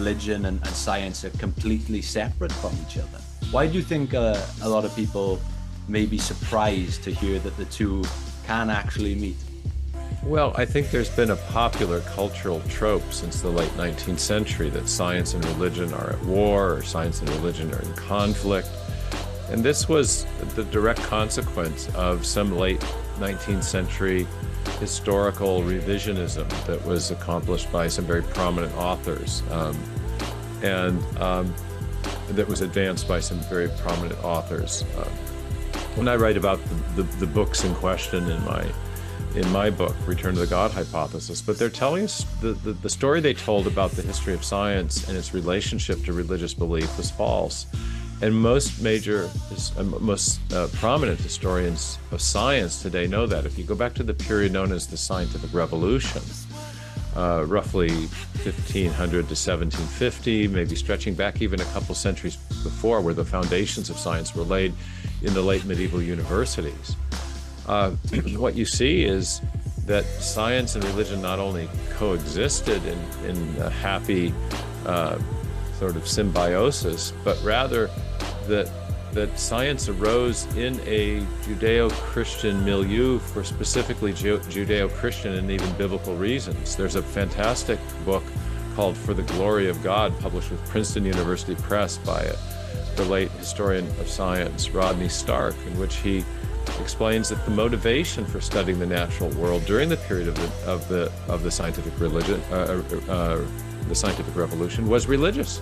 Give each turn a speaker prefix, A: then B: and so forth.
A: religion and science are completely separate from each other. Why do you think a lot of people may be surprised to hear that the two can actually meet?
B: Well, I think there's been a popular cultural trope since the late 19th century that science and religion are at war, or science and religion are in conflict. And this was the direct consequence of some late 19th century historical revisionism that was accomplished by some very prominent authors, and that was advanced by some very prominent authors. When I write about the books in question in my book, Return to the God Hypothesis, but they're telling us the story they told about the history of science and its relationship to religious belief was false. And most prominent historians of science today know that. If you go back to the period known as the Scientific Revolution, roughly 1500 to 1750, maybe stretching back even a couple centuries before, where the foundations of science were laid in the late medieval universities, what you see is that science and religion not only coexisted in a happy sort of symbiosis, but rather that science arose in a Judeo-Christian milieu for specifically Judeo-Christian and even biblical reasons. There's a fantastic book called For the Glory of God, published with Princeton University Press by the late historian of science, Rodney Stark, in which he explains that the motivation for studying the natural world during the period of the scientific religion, the scientific revolution, was religious.